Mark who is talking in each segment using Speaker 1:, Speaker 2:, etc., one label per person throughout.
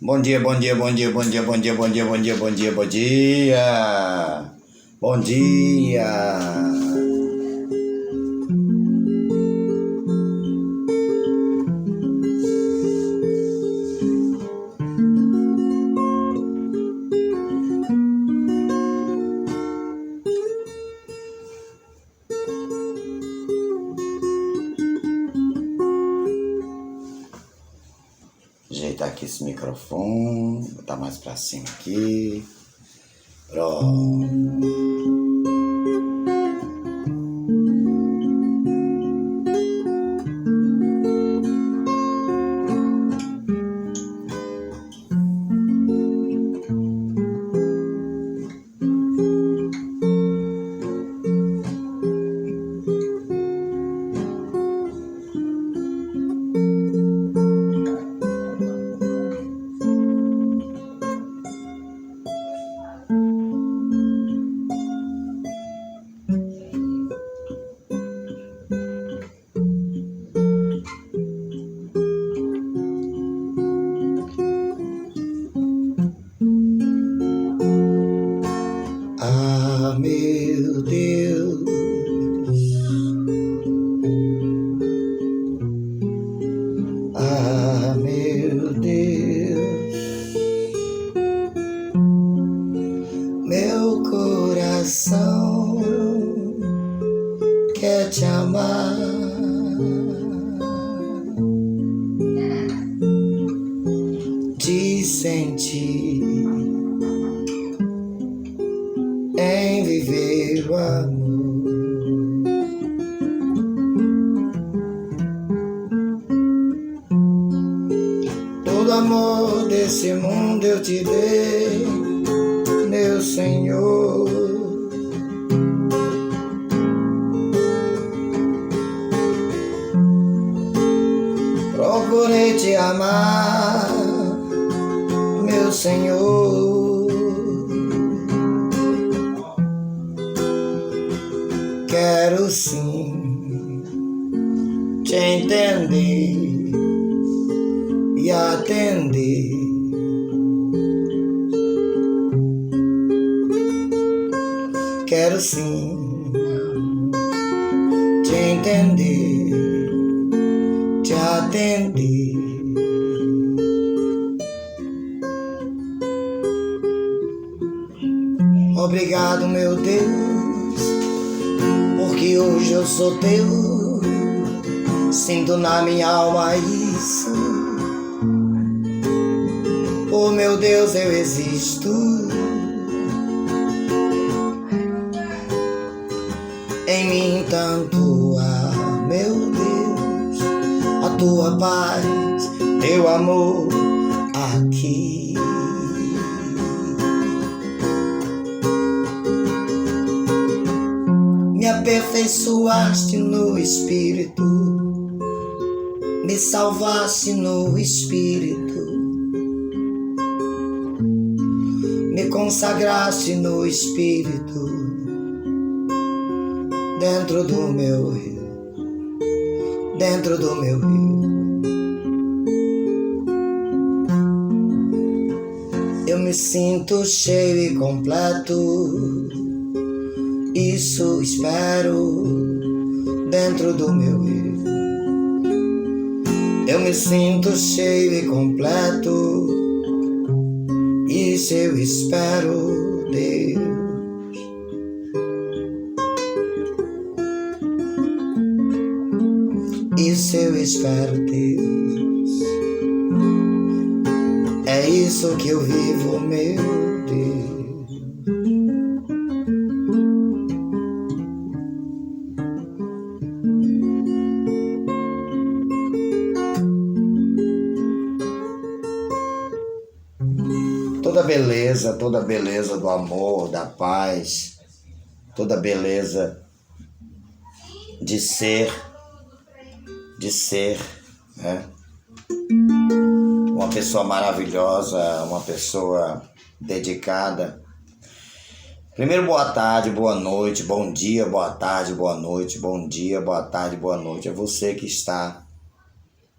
Speaker 1: Bom dia, bom dia, bom dia, bom dia, bom dia, bom dia, bom dia, bom dia, bom dia. Bom dia. Ajeitar aqui esse microfone, botar mais pra cima aqui. Pronto. Ah, meu Deus, ah, meu Deus, meu coração quer te amar, te sentir, em viver o amor. Todo amor desse mundo eu te dei, meu Senhor. Procurei te amar, meu Senhor. Quero sim te entender e atender. Quero sim te entender, te atender. Obrigado, meu Deus, porque hoje eu sou teu. Sinto na minha alma isso. Oh, meu Deus, eu existo. Em mim tanto há, meu Deus, a tua paz, teu amor aqui. Me aperfeiçoaste no Espírito, me salvaste no Espírito, me consagraste no Espírito, dentro do meu rio, dentro do meu rio. Eu me sinto cheio e completo, isso espero, dentro do meu rio. Eu me sinto cheio e completo, isso eu espero, Deus. Isso eu espero, Deus. É isso que eu vivo, meu Deus. Toda beleza do amor, da paz, toda beleza de ser, né? Uma pessoa maravilhosa, uma pessoa dedicada. Primeiro, boa tarde, boa noite, bom dia, boa tarde, boa noite, bom dia, boa tarde, boa noite. É você que está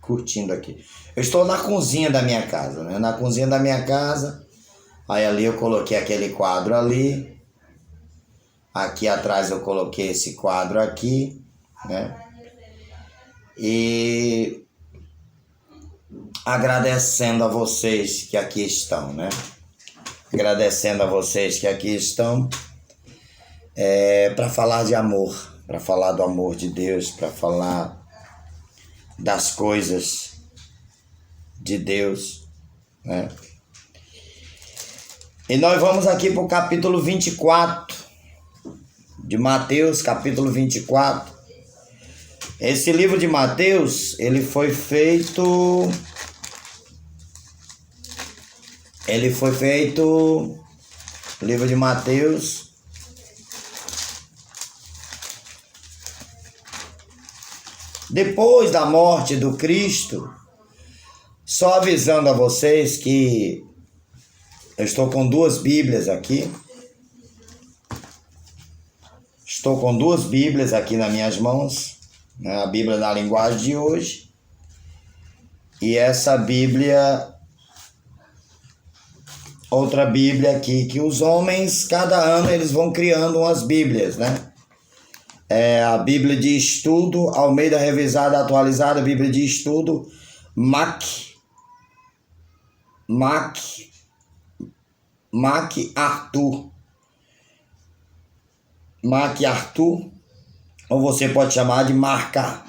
Speaker 1: curtindo aqui. Eu estou na cozinha da minha casa, né? Na cozinha da minha casa. Aí ali eu coloquei aquele quadro ali. Aqui atrás eu coloquei esse quadro aqui, né? E agradecendo a vocês que aqui estão, né? Agradecendo a vocês que aqui estão para falar de amor, para falar do amor de Deus, para falar das coisas de Deus, né? E nós vamos aqui para o capítulo 24 de Mateus, capítulo 24. Esse livro de Mateus, ele foi feito, o livro de Mateus, depois da morte do Cristo. Só avisando a vocês que eu estou com 2 Bíblias aqui. Estou com 2 Bíblias aqui nas minhas mãos, né? A Bíblia na linguagem de hoje. E essa Bíblia, outra Bíblia aqui, que os homens, cada ano, eles vão criando umas Bíblias, né? É a Bíblia de Estudo, Almeida Revisada Atualizada, Bíblia de Estudo, MacArthur, ou você pode chamar de MacArthur,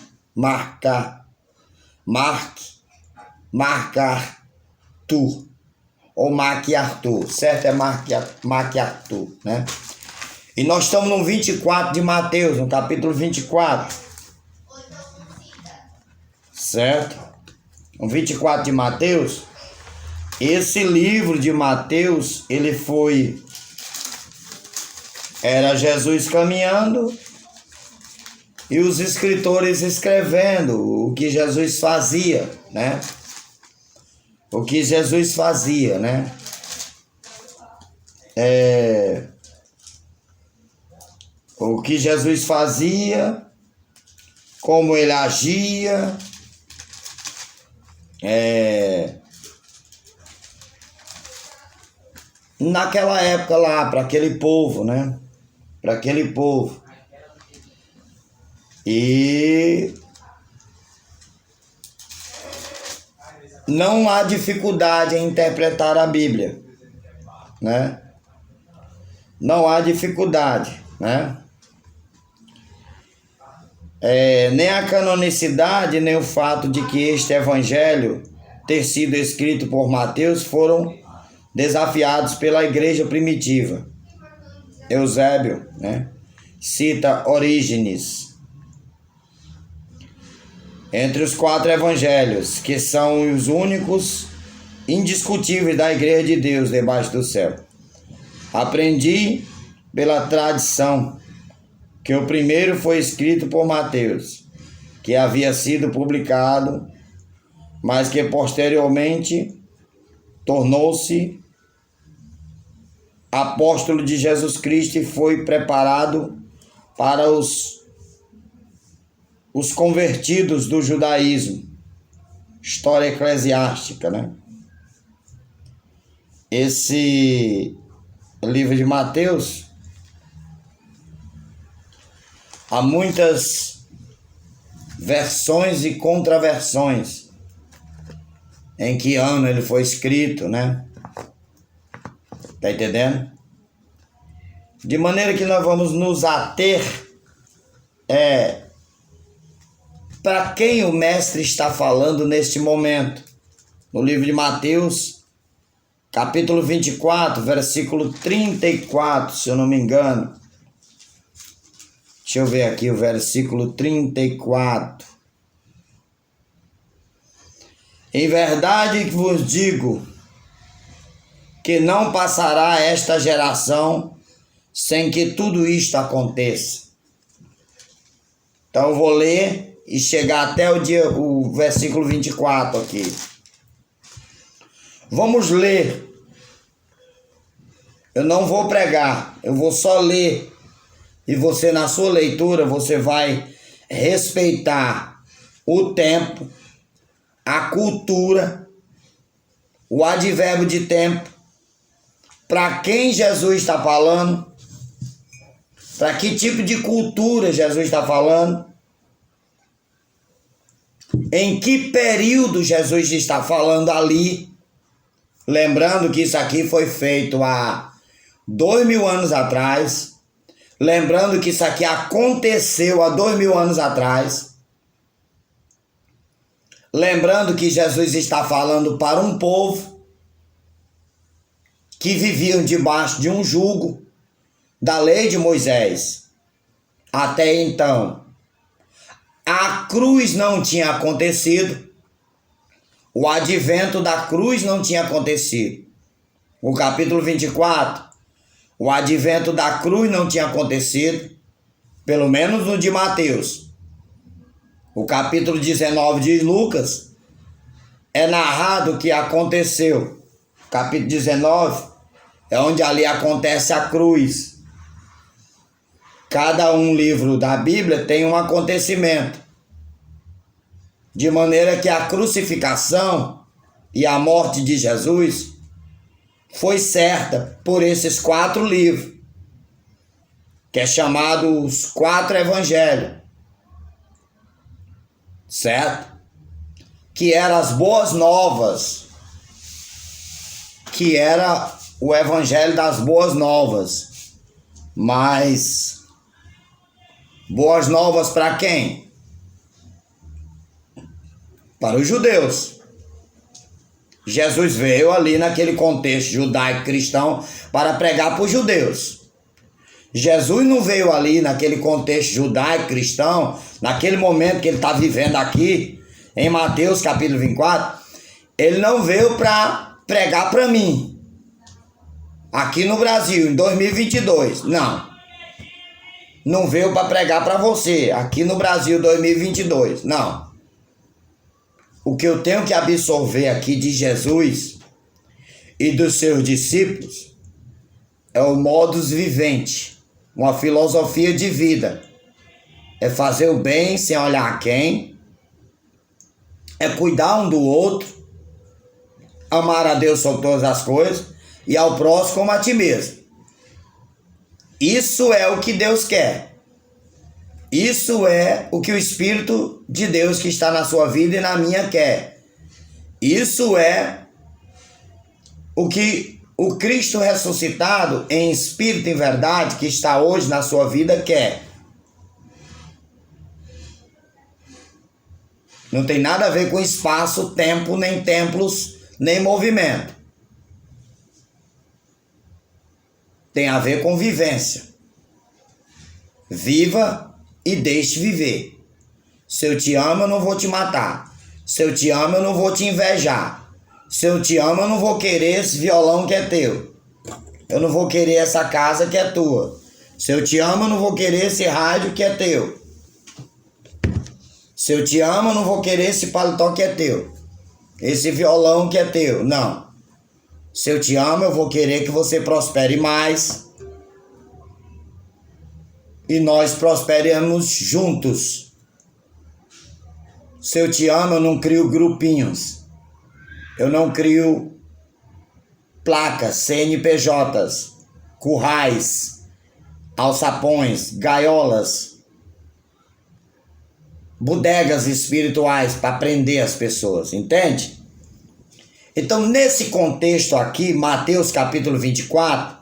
Speaker 1: ou MacArthur, certo? É MacArthur, né? E nós estamos no 24 de Mateus, no capítulo 24, certo? No 24 de Mateus. Esse livro de Mateus, era Jesus caminhando e os escritores escrevendo o que Jesus fazia, né? O que Jesus fazia, né? O que Jesus fazia, como ele agia, naquela época lá, para aquele povo, né? Para aquele povo. E não há dificuldade em interpretar a Bíblia, né? Não há dificuldade, né? Nem a canonicidade, nem o fato de que este evangelho ter sido escrito por Mateus foram desafiados pela igreja primitiva. Eusébio, né, cita Orígenes. Entre os 4 evangelhos, que são os únicos indiscutíveis da igreja de Deus debaixo do céu. Aprendi pela tradição que o primeiro foi escrito por Mateus, que havia sido publicado, mas que posteriormente tornou-se apóstolo de Jesus Cristo e foi preparado para os convertidos do judaísmo. História eclesiástica, né? Esse livro de Mateus, há muitas versões e contraversões. Em que ano ele foi escrito, né? Tá entendendo? De maneira que nós vamos nos ater para quem o mestre está falando neste momento. No livro de Mateus, capítulo 24, versículo 34, se eu não me engano. Deixa eu ver aqui o versículo 34. Em verdade que vos digo que não passará esta geração sem que tudo isto aconteça. Então eu vou ler e chegar até o versículo 24 aqui. Vamos ler. Eu não vou pregar, eu vou só ler. E você, na sua leitura, você vai respeitar o tempo a cultura, o advérbio de tempo, para quem Jesus está falando, para que tipo de cultura Jesus está falando, em que período Jesus está falando ali. Lembrando que isso aqui foi feito há 2000 anos atrás. Lembrando que isso aqui aconteceu há 2000 anos atrás. Lembrando que Jesus está falando para um povo que viviam debaixo de um jugo da lei de Moisés. Até então, a cruz não tinha acontecido. O advento da cruz não tinha acontecido. O capítulo 24, o advento da cruz não tinha acontecido, pelo menos no de Mateus. O capítulo 19 de Lucas é narrado que aconteceu. O capítulo 19 é onde ali acontece a cruz. Cada um livro da Bíblia tem um acontecimento. De maneira que a crucificação e a morte de Jesus foi certa por esses 4 livros, que é chamado os 4 evangelhos, certo? Que eram as boas novas, que era o evangelho das boas novas. Mas boas novas para quem? Para os judeus. Jesus veio ali naquele contexto judaico-cristão para pregar para os judeus. Jesus não veio ali naquele contexto judaico-cristão, naquele momento que ele está vivendo aqui, em Mateus capítulo 24, ele não veio para pregar para mim, aqui no Brasil, em 2022, não. Não veio para pregar para você, aqui no Brasil 2022, não. O que eu tenho que absorver aqui de Jesus e dos seus discípulos é o modus vivendi, uma filosofia de vida. É fazer o bem sem olhar a quem, é cuidar um do outro, amar a Deus sobre todas as coisas e ao próximo como a ti mesmo. Isso é o que Deus quer. Isso é o que o Espírito de Deus que está na sua vida e na minha quer. Isso é o que o Cristo ressuscitado em espírito e verdade que está hoje na sua vida quer. Não tem nada a ver com espaço, tempo, nem templos, nem movimento. Tem a ver com vivência. Viva e deixe viver. Se eu te amo, eu não vou te matar. Se eu te amo, eu não vou te invejar. Se eu te amo, eu não vou querer esse violão que é teu. Eu não vou querer essa casa que é tua. Se eu te amo, eu não vou querer esse rádio que é teu. Se eu te amo, eu não vou querer esse paletó que é teu. Esse violão que é teu. Não. Se eu te amo, eu vou querer que você prospere mais. E nós prosperemos juntos. Se eu te amo, eu não crio grupinhos. Eu não crio placas, CNPJs, currais, alçapões, gaiolas, bodegas espirituais para prender as pessoas, entende? Então, nesse contexto aqui, Mateus capítulo 24,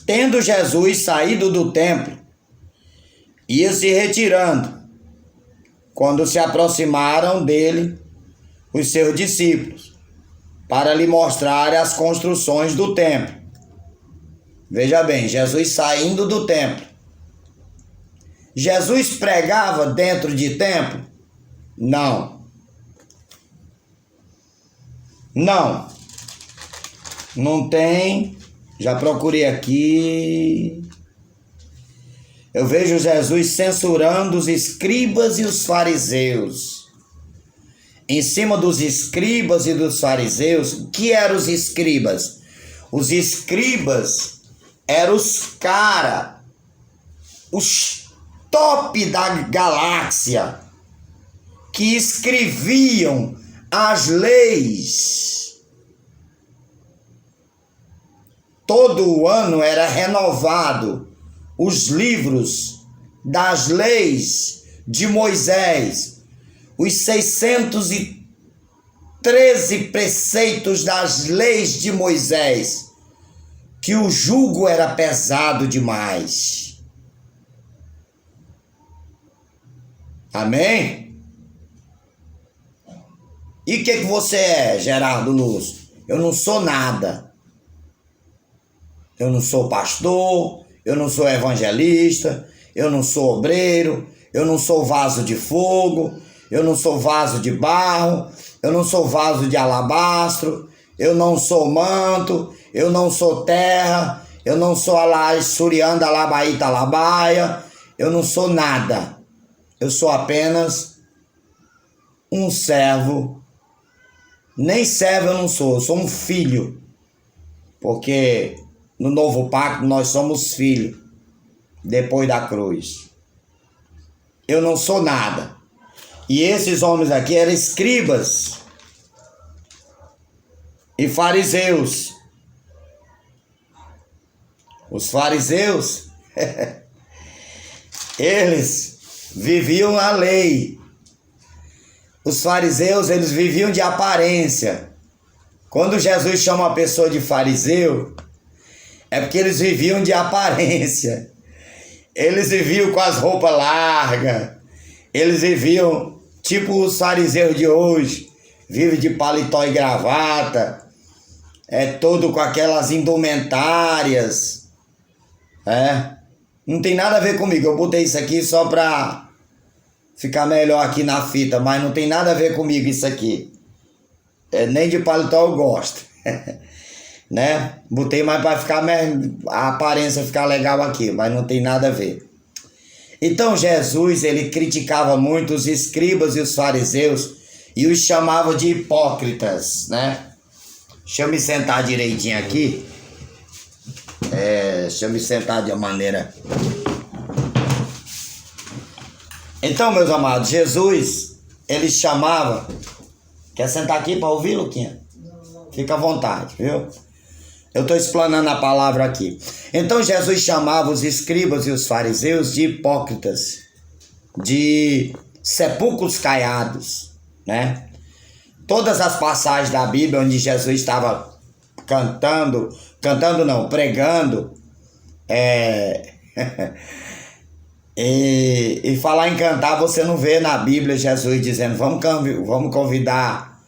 Speaker 1: tendo Jesus saído do templo, ia se retirando, quando se aproximaram dele os seus discípulos, para lhe mostrar as construções do templo. Veja bem, Jesus saindo do templo. Jesus pregava dentro de templo? Não. Não. Não tem. Já procurei aqui. Eu vejo Jesus censurando os escribas e os fariseus. Em cima dos escribas e dos fariseus, o que eram os escribas? Os escribas eram os caras, os top da galáxia, que escreviam as leis. Todo ano era renovado os livros das leis de Moisés, os 613 preceitos das leis de Moisés, que o jugo era pesado demais. Amém? E o que você é, Gerardo Lúcio? Eu não sou nada. Eu não sou pastor, eu não sou evangelista, eu não sou obreiro, eu não sou vaso de fogo, eu não sou vaso de barro, eu não sou vaso de alabastro, eu não sou manto, eu não sou terra, eu não sou surianda, alabaíta, alabaia, eu não sou nada. Eu sou apenas um servo. Nem servo eu não sou, eu sou um filho. Porque no novo pacto nós somos filhos, depois da cruz. Eu não sou nada. E esses homens aqui eram escribas e fariseus. Os fariseus, eles viviam a lei. Os fariseus, eles viviam de aparência. Quando Jesus chama a pessoa de fariseu, é porque eles viviam de aparência. Eles viviam com as roupas largas. Eles viviam tipo os fariseus de hoje. Vivem de paletó e gravata. Todo com aquelas indumentárias. Não tem nada a ver comigo. Eu botei isso aqui só pra ficar melhor aqui na fita. Mas não tem nada a ver comigo isso aqui. Nem de paletó eu gosto. Né? Botei mais para ficar a aparência ficar legal aqui, mas não tem nada a ver. Então Jesus, ele criticava muito os escribas e os fariseus e os chamava de hipócritas, né? Deixa eu me sentar direitinho aqui. Deixa eu me sentar de uma maneira. Então, meus amados, Jesus, ele chamava. Quer sentar aqui para ouvir, Luquinha? Fica à vontade, viu? Eu estou explanando a palavra aqui. Então Jesus chamava os escribas e os fariseus de hipócritas, de sepulcros caiados, né? Todas as passagens da Bíblia onde Jesus estava pregando, e falar em cantar, você não vê na Bíblia Jesus dizendo, vamos convidar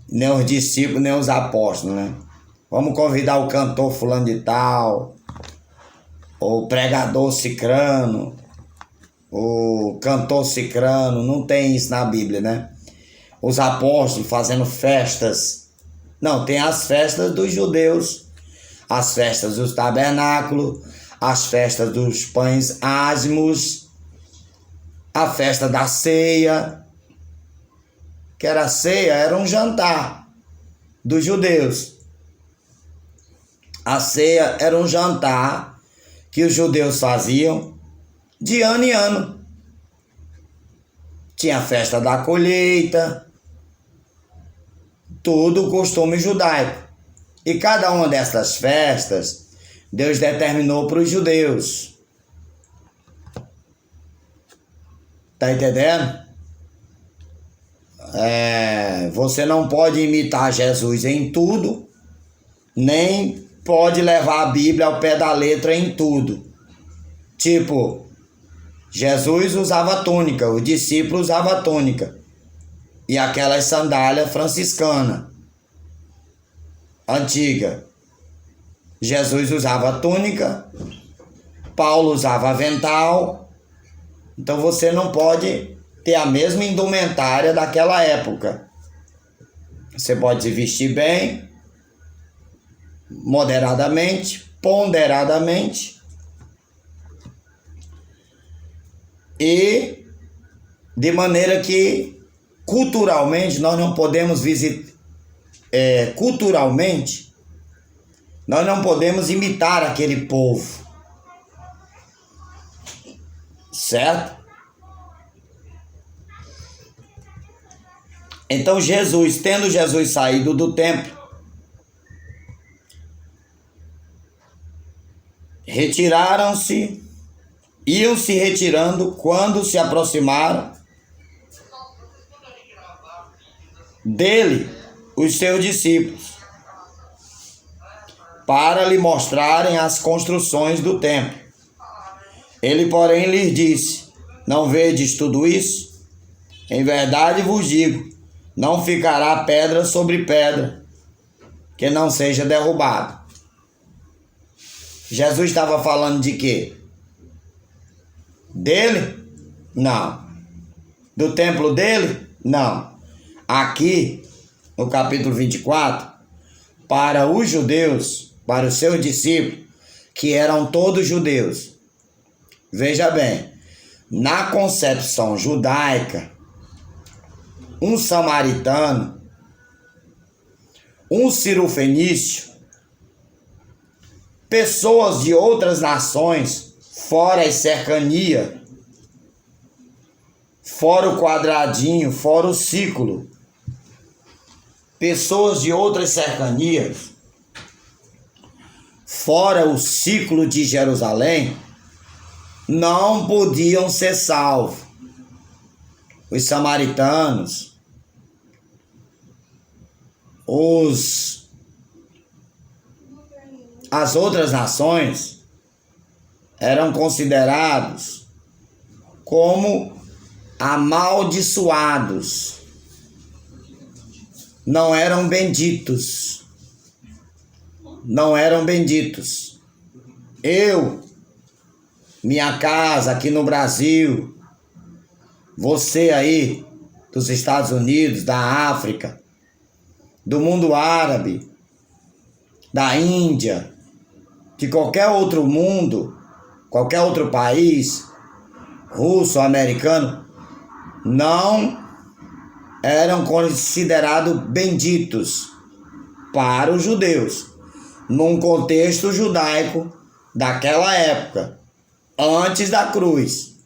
Speaker 1: nem os discípulos, nem os apóstolos, né? Vamos convidar o cantor fulano de tal, o pregador cicrano, o cantor cicrano, não tem isso na Bíblia, né? Os apóstolos fazendo festas. Não, tem as festas dos judeus, as festas dos tabernáculos, as festas dos pães ázimos, a festa da ceia, que era a ceia, era um jantar dos judeus. A ceia era um jantar que os judeus faziam de ano em ano. Tinha a festa da colheita, tudo costume judaico. E cada uma dessas festas, Deus determinou para os judeus. Tá entendendo? Você não pode imitar Jesus em tudo, nem pode levar a Bíblia ao pé da letra em tudo. Tipo, Jesus usava túnica, os discípulos usavam túnica. E aquelas sandálias franciscanas, antiga. Jesus usava túnica, Paulo usava avental. Então você não pode ter a mesma indumentária daquela época. Você pode se vestir bem, moderadamente, ponderadamente, e de maneira que culturalmente nós não podemos culturalmente nós não podemos imitar aquele povo, certo? Então tendo Jesus saído do templo, retiraram-se, iam se retirando quando se aproximaram dele os seus discípulos, para lhe mostrarem as construções do templo. Ele, porém, lhes disse: não vedes tudo isso? Em verdade vos digo, não ficará pedra sobre pedra que não seja derrubada. Jesus estava falando de quê? Dele? Não. Do templo dele? Não. Aqui, no capítulo 24, para os judeus, para os seus discípulos, que eram todos judeus. Veja bem, na concepção judaica, um samaritano, um cirofenício, pessoas de outras nações, fora as cercanias, fora o quadradinho, fora o círculo, pessoas de outras cercanias, fora o círculo de Jerusalém, não podiam ser salvos. Os samaritanos, as outras nações eram considerados como amaldiçoados, não eram benditos, não eram benditos. Minha casa aqui no Brasil, você aí dos Estados Unidos, da África, do mundo árabe, da Índia, de qualquer outro mundo, qualquer outro país, russo, americano, não eram considerados benditos para os judeus, num contexto judaico daquela época, antes da cruz.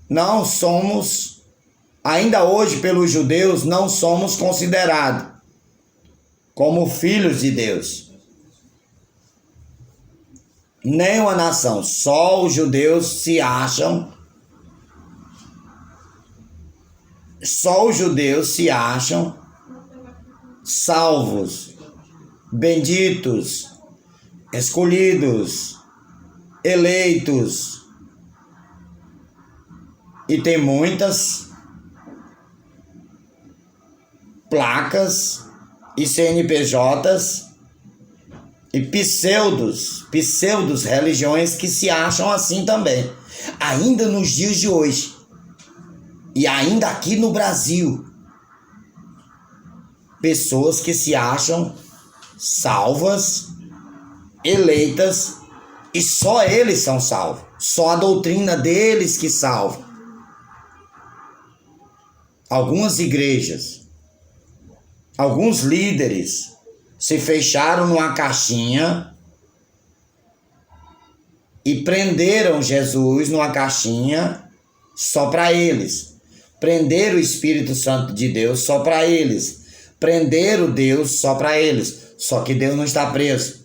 Speaker 1: Não somos, ainda hoje pelos judeus, não somos considerados como filhos de Deus. Nem uma nação, só os judeus se acham, salvos, benditos, escolhidos, eleitos. E tem muitas placas e CNPJs e pseudos religiões que se acham assim também, ainda nos dias de hoje, e ainda aqui no Brasil, pessoas que se acham salvas, eleitas, e só eles são salvos, só a doutrina deles que salva. Algumas igrejas, alguns líderes se fecharam numa caixinha e prenderam Jesus numa caixinha só para eles. Prenderam o Espírito Santo de Deus só para eles. Prenderam Deus só para eles. Só que Deus não está preso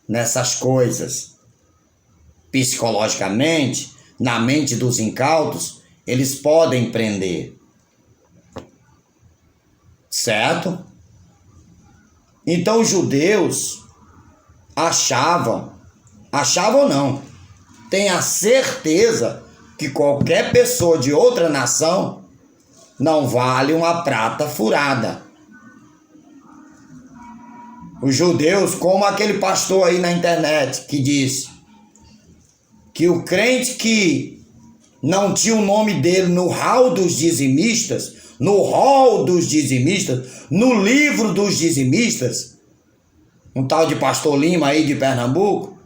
Speaker 1: nessas coisas. Psicologicamente, na mente dos incautos, eles podem prender. Certo? Então os judeus achavam não, tem a certeza que qualquer pessoa de outra nação não vale uma prata furada. Os judeus, como aquele pastor aí na internet que disse que o crente que não tinha o nome dele no hall dos dizimistas, no livro dos dizimistas, um tal de pastor Lima aí de Pernambuco,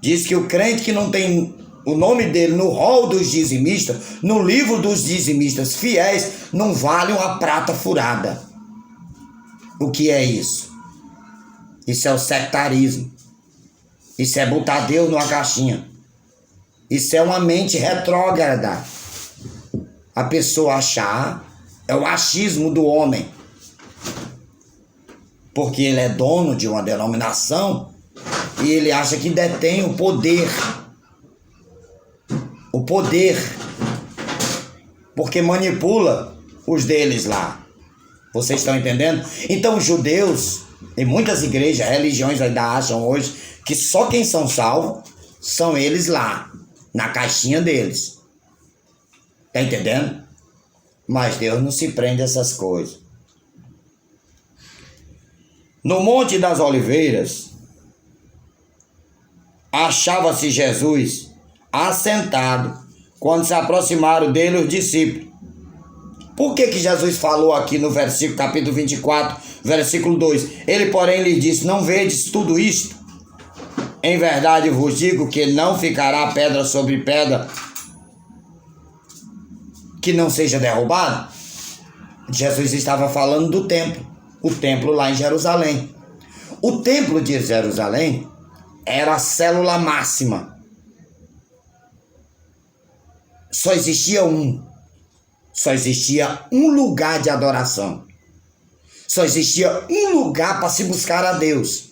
Speaker 1: diz que o crente que não tem o nome dele no hall dos dizimistas, no livro dos dizimistas fiéis, não vale uma prata furada. O que é isso? Isso é o sectarismo. Isso é botar Deus numa caixinha. Isso é uma mente retrógrada. A pessoa achar É o achismo do homem. Porque ele é dono de uma denominação e ele acha que detém o poder. O poder. Porque manipula os deles lá. Vocês estão entendendo? Então os judeus, em muitas igrejas, religiões ainda acham hoje que só quem são salvos são eles lá, na caixinha deles. Tá entendendo? Mas Deus não se prende a essas coisas. No Monte das Oliveiras, achava-se Jesus assentado quando se aproximaram dele os discípulos. Por que Jesus falou aqui no versículo, capítulo 24, versículo 2? Ele, porém, lhe disse: não vedes tudo isto? Em verdade vos digo que não ficará pedra sobre pedra que não seja derrubada. Jesus estava falando do templo. O templo lá em Jerusalém. O templo de Jerusalém era a célula máxima. Só existia um. Só existia um lugar de adoração. Só existia um lugar para se buscar a Deus.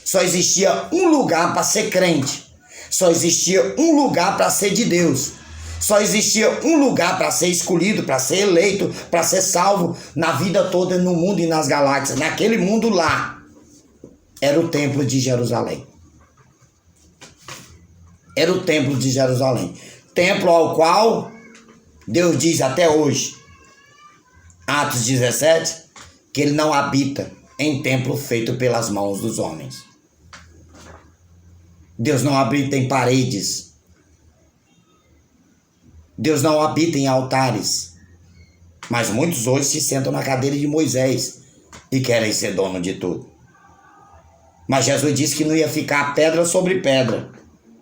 Speaker 1: Só existia um lugar para ser crente. Só existia um lugar para ser de Deus. Só existia um lugar para ser escolhido, para ser eleito, para ser salvo na vida toda, no mundo e nas galáxias. Naquele mundo lá, era o templo de Jerusalém. Era o templo de Jerusalém. Templo ao qual Deus diz até hoje, Atos 17, que ele não habita em templo feito pelas mãos dos homens. Deus não habita em paredes. Deus não habita em altares. Mas muitos hoje se sentam na cadeira de Moisés e querem ser dono de tudo. Mas Jesus disse que não ia ficar pedra sobre pedra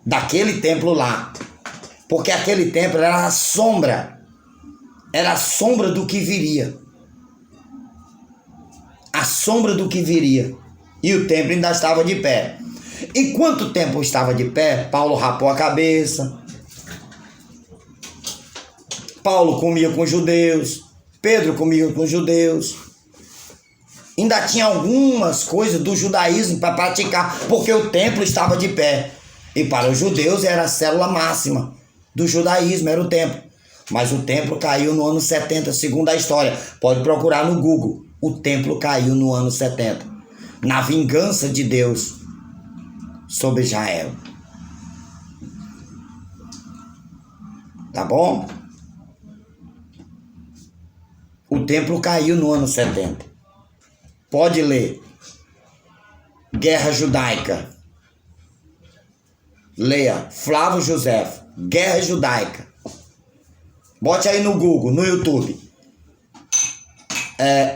Speaker 1: daquele templo lá. Porque aquele templo era a sombra. Era a sombra do que viria. A sombra do que viria. E o templo ainda estava de pé. Enquanto o templo estava de pé, Paulo rapou a cabeça. Paulo comia com os judeus. Pedro comia com os judeus. Ainda tinha algumas coisas do judaísmo para praticar, porque o templo estava de pé. E para os judeus era a célula máxima do judaísmo, era o templo. Mas o templo caiu no ano 70, segundo a história. Pode procurar no Google. O templo caiu no ano 70. Na vingança de Deus sobre Israel. Tá bom? O templo caiu no ano 70. Pode ler. Guerra Judaica. Leia. Flávio José. Guerra Judaica. Bote aí no Google, no YouTube.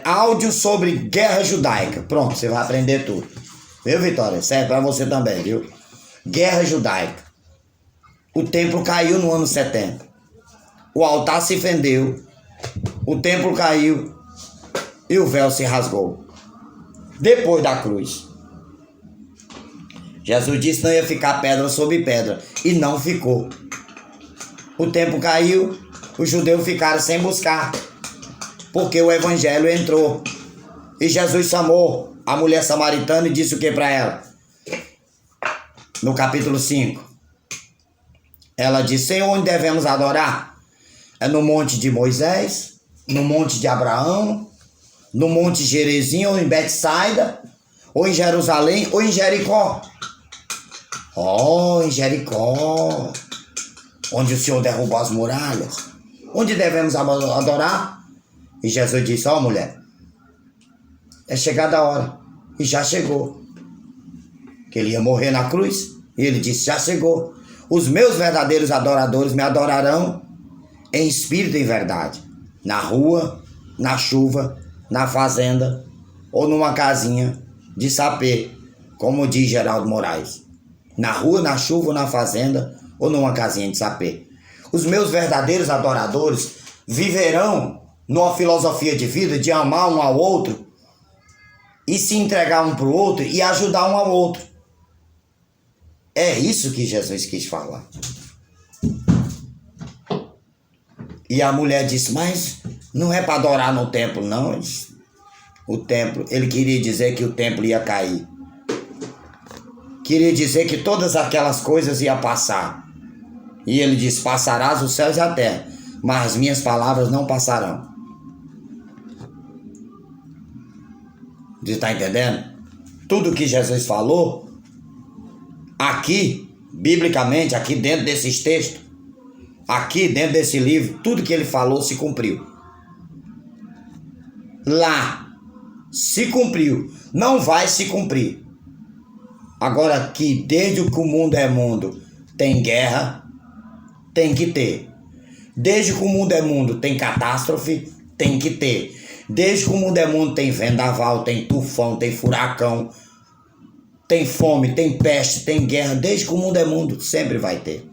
Speaker 1: Áudio sobre Guerra Judaica. Pronto, você vai aprender tudo. Viu, Vitória? Serve para você também, viu? Guerra Judaica. O templo caiu no ano 70. O altar se fendeu. O templo caiu. E o véu se rasgou. Depois da cruz. Jesus disse que não ia ficar pedra sobre pedra. E não ficou. O templo caiu. Os judeus ficaram sem buscar. Porque o evangelho entrou. E Jesus chamou a mulher samaritana e disse o que para ela? No capítulo 5. Ela disse: Senhor, onde devemos adorar? É no monte de Moisés? No monte de Abraão? No monte Gerizim ou em Betsaida? Ou em Jerusalém ou em Jericó? Oh, em Jericó. Onde o Senhor derrubou as muralhas. Onde devemos adorar? E Jesus disse: ó, mulher, é chegada a hora. E já chegou. Que ele ia morrer na cruz. E ele disse: já chegou. Os meus verdadeiros adoradores me adorarão em espírito e em verdade. Na rua, na chuva, na fazenda ou numa casinha de sapê, como diz Geraldo Moraes. Na rua, na chuva ou na fazenda ou numa casinha de sapê. Os meus verdadeiros adoradores viverão numa filosofia de vida de amar um ao outro e se entregar um para o outro e ajudar um ao outro. É isso que Jesus quis falar. E a mulher disse: mas Não é para adorar no templo, não. O templo, ele queria dizer que o templo ia cair. Queria dizer que todas aquelas coisas iam passar. E ele diz: passarás os céus e a terra, mas as minhas palavras não passarão. Você está entendendo? Tudo que Jesus falou, aqui, biblicamente, aqui dentro desses textos, aqui dentro desse livro, tudo que ele falou se cumpriu. Lá, se cumpriu. Não vai se cumprir. Agora aqui, desde que o mundo é mundo, tem guerra, tem que ter. Desde que o mundo é mundo, tem catástrofe, tem que ter. Desde que o mundo é mundo, tem vendaval, tem tufão, tem furacão, tem fome, tem peste, tem guerra. Desde que o mundo é mundo, sempre vai ter.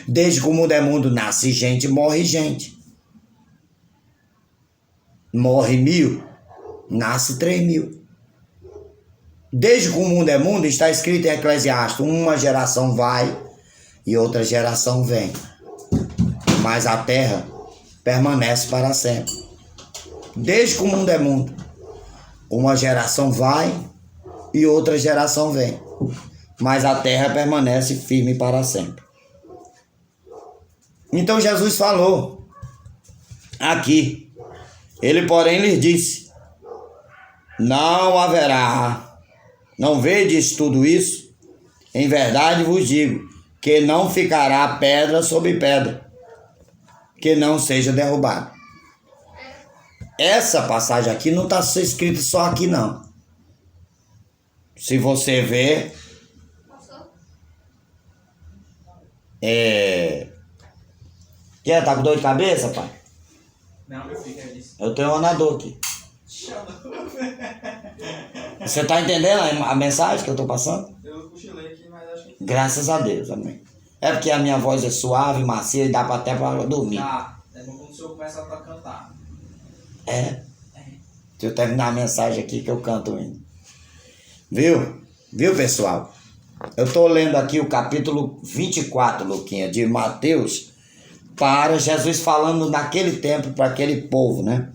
Speaker 1: Desde que o mundo é mundo, nasce gente, morre gente. Morre 1000, nasce 3000. Desde que o mundo é mundo, está escrito em Eclesiastes: uma geração vai e outra geração vem, mas a terra permanece para sempre. Desde que o mundo é mundo, uma geração vai e outra geração vem, mas a terra permanece firme para sempre. Então Jesus falou aqui, ele porém lhes disse: não haverá, não vedes tudo isso? Em verdade vos digo, que não ficará pedra sobre pedra, que não seja derrubada. Essa passagem aqui não está escrita só aqui, não. Se você ver, tá com dor de cabeça, pai?
Speaker 2: Não, meu filho, é isso.
Speaker 1: Eu tenho um anador aqui. Você está entendendo a mensagem que eu estou passando?
Speaker 2: Eu cochilei aqui, mas acho que...
Speaker 1: Graças a Deus, amém. É porque a minha voz é suave, macia e dá até para dormir.
Speaker 2: Tá, é bom quando o senhor começa a cantar.
Speaker 1: É. Deixa eu terminar a mensagem aqui que eu canto ainda. Viu, pessoal? Eu estou lendo aqui o capítulo 24, Luquinha, de Mateus, para Jesus falando naquele tempo para aquele povo, né?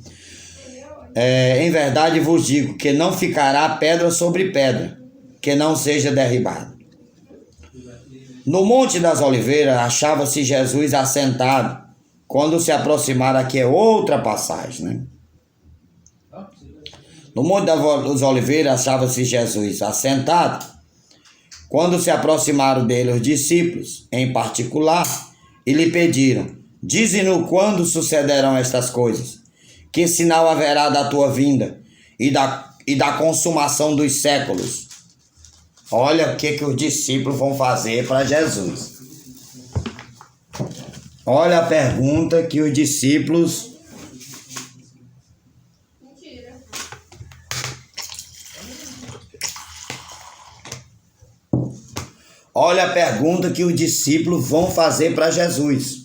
Speaker 1: Em verdade vos digo que não ficará pedra sobre pedra, que não seja derribada. No Monte das Oliveiras achava-se Jesus assentado. Quando se aproximaram, aqui é outra passagem, né? No Monte das Oliveiras achava-se Jesus assentado. Quando se aproximaram dele os discípulos, em particular, e lhe pediram: dize-nos quando sucederão estas coisas, que sinal haverá da tua vinda e da consumação dos séculos. Olha o que os discípulos vão fazer para Jesus. Olha a pergunta que os discípulos... Olha a pergunta que os discípulos vão fazer para Jesus.